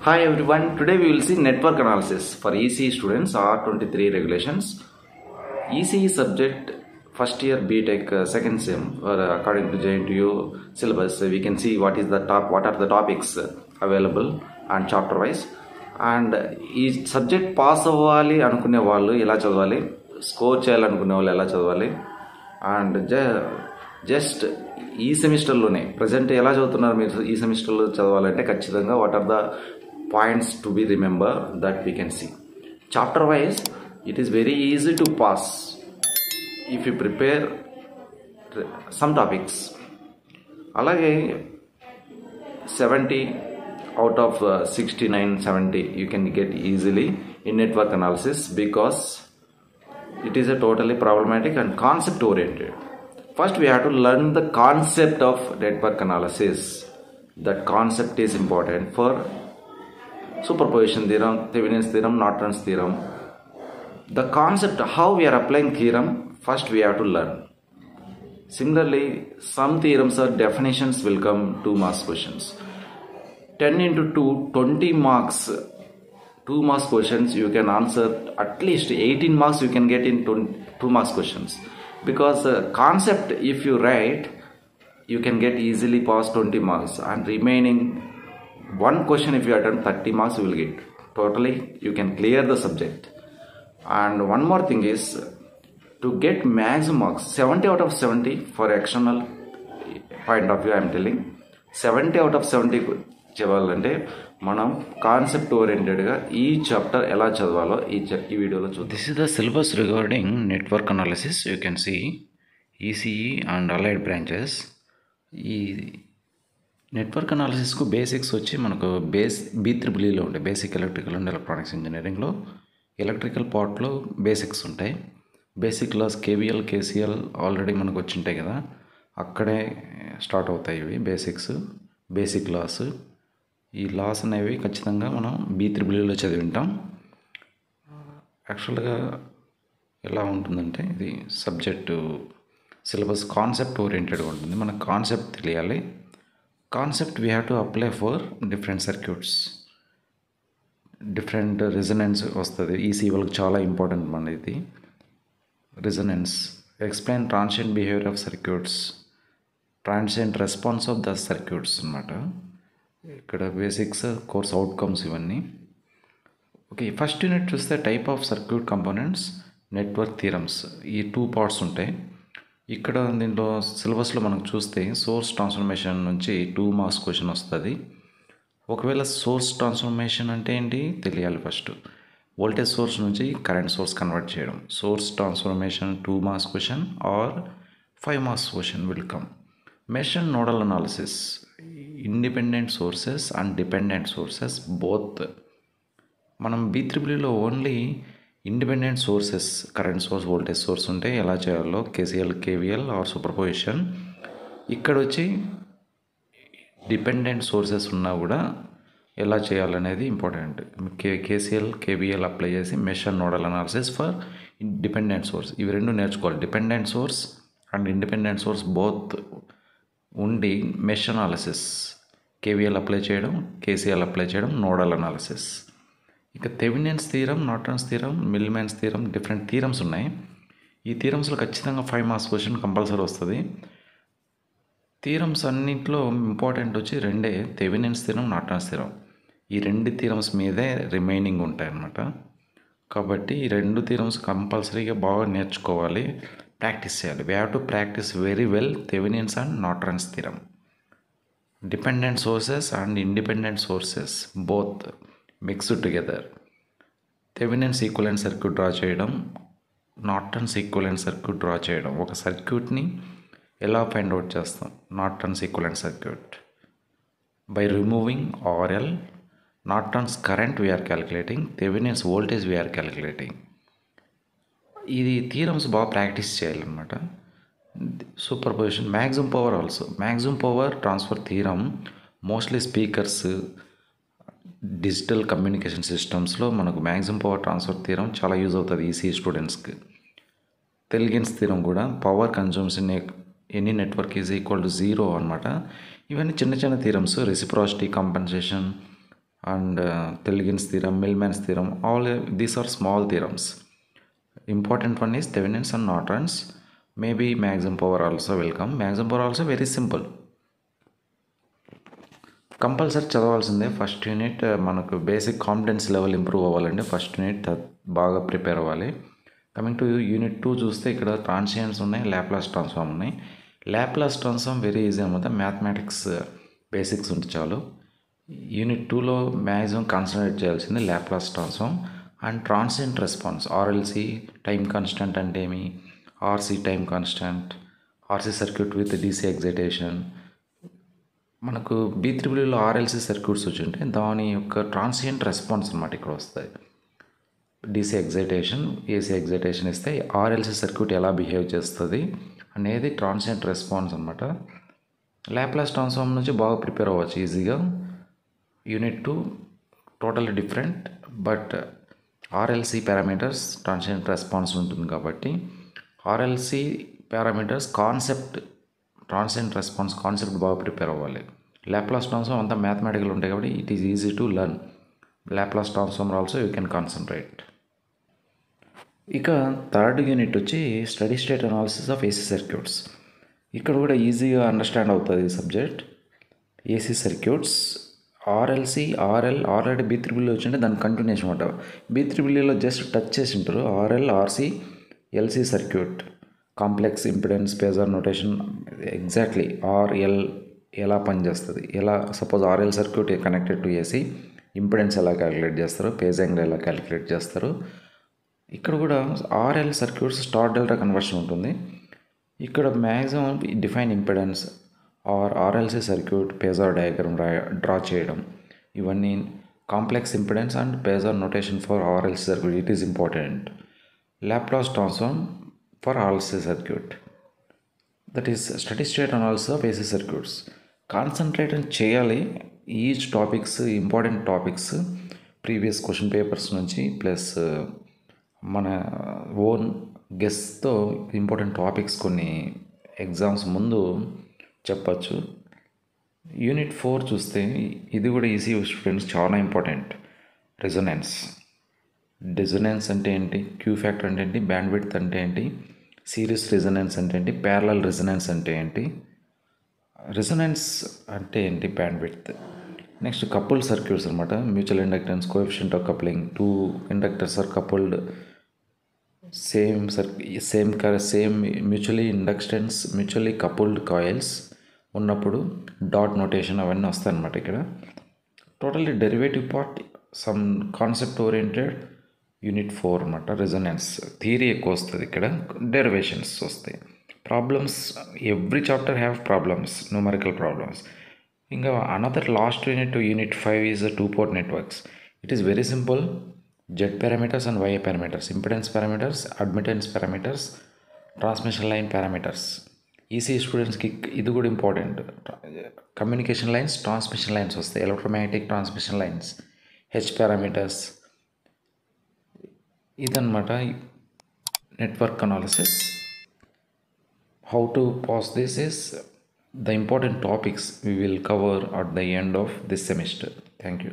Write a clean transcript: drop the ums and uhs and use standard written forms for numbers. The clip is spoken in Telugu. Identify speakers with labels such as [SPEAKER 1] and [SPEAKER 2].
[SPEAKER 1] Hi everyone, today we will see network analysis for ECE students R23 regulations. ECE subject first year BTech second sem according to JNTU syllabus. We can see what are the topics available and chapter wise. And each subject pass అవ్వాలి అనుకునే వాళ్ళు ఎలా చదవాలి, స్కోర్ చేయాలనుకునే వాళ్ళు ఎలా చదవాలి, అండ్ జస్ట్ ఈ సెమిస్టర్లోనే ప్రజెంట్ ఎలా చదువుతున్నారు మీరు ఈ సెమిస్టర్లో చదవాలంటే ఖచ్చితంగా what are the points to be remember that we can see. Chapter wise, it is very easy to pass if you prepare some topics. Alage 70 out of 69, 70 you can get easily in network analysis because it is a totally problematic and concept oriented. First we have to learn the concept of network analysis. That concept is important for superposition theorem, Thevenin's theorem, Norton's theorem. The concept how we are applying theorem, first we have to learn. Similarly, some theorems or definitions will come 2 marks questions. 10 into 2, 20 marks. 2 marks questions you can answer at least 18 marks you can get in 2 marks questions. Because concept if you write, you can get easily pass 20 marks and remaining one question if you attempt 30 marks you will get. Totally you can clear the subject. And one more thing is to get maximum marks 70 out of 70 for external point of view. I am telling 70 out of 70 చదవాలంటే మనం కాన్సెప్ట్ ఓరియంటెడ్గా ఈ చాప్టర్ ఎలా చదవాలో ఈ వీడియోలో చూద్దాం. This is the syllabus regarding network analysis. You can see ECE and allied branches. ఈ నెట్వర్క్ అనాలిసిస్కు బేసిక్స్ వచ్చి మనకు B3EEలో ఉంటాయి. బేసిక్ ఎలక్ట్రికల్ అండ్ ఎలక్ట్రానిక్స్ ఇంజనీరింగ్లో ఎలక్ట్రికల్ పార్ట్లో బేసిక్స్ ఉంటాయి. Basic laws KVL KCL already మనకు వచ్చి ఉంటాయి కదా, అక్కడే స్టార్ట్ అవుతాయి ఇవి బేసిక్ లాస్. ఈ లాస్ అనేవి ఖచ్చితంగా మనం B3EEలో చదివి ఉంటాం. యాక్చువల్గా ఎలా ఉంటుందంటే ఇది సబ్జెక్టు సిలబస్ కాన్సెప్ట్ ఓరియంటెడ్గా ఉంటుంది. మనకు కాన్సెప్ట్ తెలియాలి. Concept we have to apply for different circuits, different resonance వస్తుంది. ఈసీ వాళ్ళకి చాలా ఇంపార్టెంట్ మన ఇది resonance. Explain transient behaviour of circuits, transient response of the circuits అన్నమాట. ఇక్కడ బేసిక్స్, కోర్స్ అవుట్కమ్స్ ఇవన్నీ. ఓకే, ఫస్ట్ యూనిట్ చూస్తే type of circuit components, network theorems. ఈ 2 పార్ట్స్ ఉంటాయి. ఇక్కడ దీంట్లో సిలబస్లో మనం చూస్తే సోర్స్ ట్రాన్స్ఫర్మేషన్ నుంచి 2 మార్క్స్ క్వశ్చన్ వస్తుంది. ఒకవేళ సోర్స్ ట్రాన్స్ఫర్మేషన్ అంటే ఏంటి తెలియాలి. ఫస్ట్ వోల్టేజ్ సోర్స్ నుంచి కరెంట్ సోర్స్ కన్వర్ట్ చేయడం. Source transformation 2 marks question or 5 marks question will come. Mesh and nodal analysis, independent sources and dependent sources both. మనం B3EEలో only independent sources, current source, voltage source ఉంటే ఎలా చేయాలో KCL KVL ఆర్ సూపర్పొజిషన్. ఇక్కడ వచ్చి డిపెండెంట్ సోర్సెస్ ఉన్నా కూడా ఎలా చేయాలనేది ఇంపార్టెంట్. KCL KVL అప్లై చేసి mesh and nodal analysis for dependent source, ఇవి 2 నేర్చుకోవాలి. Dependent source and independent source both ఉండి మెష్ అనాలిసిస్, KVL అప్లై చేయడం, KCL అప్లై చేయడం, నోడల్ అనాలిసిస్. ఇక Thevenin's theorem, Norton's theorem, Millman's theorem, different theorems ఉన్నాయి. ఈ థీరమ్స్లో ఖచ్చితంగా 5 మార్క్స్ క్వశ్చన్ కంపల్సరీ వస్తుంది. థీరమ్స్ అన్నింటిలో ఇంపార్టెంట్ వచ్చి 2, థెవెనిన్స్ థీరం, నార్టన్స్ థీరం. ఈ 2 థీరమ్స్ మీదే రిమైనింగ్ ఉంటాయి అన్నమాట. కాబట్టి ఈ 2 థీరమ్స్ కంపల్సరీగా బాగా నేర్చుకోవాలి, ప్రాక్టీస్ చేయాలి. We have to practise very well Thevenin's and Norton's theorem. Dependent sources and independent sources both mixed together. Thevenin's equivalent circuit draw చేయడం, నార్టన్స్ ఈక్వలెంట్ సర్క్యూట్ డ్రా చేయడం. ఒక సర్క్యూట్ని ఎలా ఫైండ్ అవుట్ చేస్తాం? Norton's equivalent circuit by removing RL. Norton's current we are calculating, Thevenin's voltage we are calculating. ఇది థీరమ్స్ బాగా ప్రాక్టీస్ చేయాలన్నమాట. Superposition, maximum power also. Maximum power transfer theorem mostly speakers, digital communication సిస్టమ్స్లో మనకు మ్యాక్సిమం పవర్ ట్రాన్స్ఫర్ థీరం చాలా యూజ్ అవుతుంది ఈసీ స్టూడెంట్స్కి. థెల్గిన్స్ థీరం కూడా power consumption any network is equal to 0 అనమాట. ఇవన్నీ చిన్న చిన్న theorems. Reciprocity, compensation, and Tilligins theorem, Millman's theorem, all these are small theorems. Important one is Thevenin's and Norton's. Maybe maximum power also will come. Maximum power also very simple. Compulsory చదవాల్సిందే. ఫస్ట్ యూనిట్ మనకు బేసిక్ కాన్ఫిడెన్స్ లెవెల్ ఇంప్రూవ్ అవ్వాలంటే ఫస్ట్ యూనిట్ బాగా ప్రిపేర్ అవ్వాలి. కమింగ్ టు యూనిట్ 2 చూస్తే ఇక్కడ ట్రాన్సియెంట్స్ ఉన్నాయి, లాప్లాస్ ట్రాన్స్ఫార్మ్ ఉన్నాయి. లాప్లాస్ ట్రాన్స్ఫార్మ్ వెరీ ఈజీ అనమాట. మ్యాథమెటిక్స్ బేసిక్స్ ఉంటే చాలు. యూనిట్ 2లో మ్యాక్సిమం కాన్సన్ట్రేట్ చేయాల్సింది Laplace transform and transient response. RLC time constant అంటే ఏమి, RC time constant, RC circuit with DC excitation. మనకు B3లో ఆర్ఎల్సి సర్క్యూట్స్ వచ్చి ఉంటే దాని యొక్క ట్రాన్సియెంట్ రెస్పాన్స్ అనమాట ఇక్కడ వస్తాయి. డీసీ ఎగ్జైటేషన్, ఏసీ ఎగ్జైటేషన్ ఇస్తే ఆర్ఎల్సి సర్క్యూట్ ఎలా బిహేవ్ చేస్తుంది అనేది ట్రాన్సియెంట్ రెస్పాన్స్ అనమాట. లాప్లాస్ ట్రాన్స్ఫార్మ్ నుంచి బాగా ప్రిపేర్ అవ్వచ్చు ఈజీగా. Unit 2 totally different, but RLC parameters transient response ఉంటుంది కాబట్టి RLC parameters concept, transient response concept బాగా ప్రిపేర్ అవ్వాలి. లాప్లాస్ ట్రాన్స్ఫార్మ్ అంతా మ్యాథమెటికల్ ఉంటాయి కాబట్టి it is easy to learn. Laplace transform also you can concentrate. ఇక థర్డ్ యూనిట్ వచ్చి steady state analysis of AC circuits. ఇక్కడ కూడా ఈజీగా అండర్స్టాండ్ అవుతుంది ఈ subject. AC circuits RLC, RL already B3లో వచ్చింటే దాని కంటిన్యూషన్ అనమాట. B3లో జస్ట్ టచ్ చేసి ఉంటారు. RL, RC, LC circuit, complex impedance, phasor notation, exactly RL ఎలా పనిచేస్తుంది, ఎలా suppose RL circuit connected to AC, impedance ఎలా క్యాలిక్యులేట్ చేస్తారు, ఫేజ్ యాంగిల్ ఎలా క్యాలిక్యులేట్ చేస్తారు. ఇక్కడ కూడా RL circuits star delta conversion ఉంటుంది. ఇక్కడ maximum define impedance or RLC circuit phasor diagram draw చేయడం, ఇవన్నీ complex impedance and phasor notation for RLC circuit it is important. Laplace transform for RLC circuit, that is steady state analysis of AC circuits. Concentrate చేయాలి each topics, important topics previous question papers నుంచి ప్లస్ మన ఓన్ గెస్తో ఇంపార్టెంట్ టాపిక్స్ కొన్ని ఎగ్జామ్స్ ముందు చెప్పచ్చు. యూనిట్ 4 చూస్తే ఇది కూడా ఈసీ స్టూడెంట్స్ చాలా ఇంపార్టెంట్. రెజొనెన్స్ అంటే ఏంటి, క్యూ ఫ్యాక్టర్ అంటే ఏంటి, బ్యాండ్విడ్త్ అంటే ఏంటి, సిరీస్ రెజొనెన్స్ అంటే ఏంటి, ప్యారలల్ రెజొనెన్స్ అంటే ఏంటి, రెజొనెన్స్ అంటే ఏంటి, బ్యాండ్విడ్త్. నెక్స్ట్ కపుల్డ్ సర్క్యూట్స్ అనమాట. Mutual inductance, coefficient of coupling, 2 inductors are coupled, same mutually inductance, mutually coupled coils ఉన్నప్పుడు డాట్ నోటేషన్ అవన్నీ వస్తాయి అన్నమాట. ఇక్కడ totally derivative part, some concept oriented unit 4 అనమాట. రెజొనెన్స్ థియరీ ఎక్కువ వస్తుంది, ఇక్కడ డెరివేషన్స్ వస్తాయి. Problems, every chapter have problems, numerical problems. ఇంకా another last unit 5 is 2-port networks. It is very simple. Z parameters and why parameters, impedance parameters, admittance parameters, transmission line parameters. EC స్టూడెంట్స్కి ఇది కూడా important. Communication lines, transmission lines వస్తాయి, electromagnetic transmission lines, H parameters. ఇదన్నమాట network analysis. How to pass this is the important topics we will cover at the end of this semester. Thank you.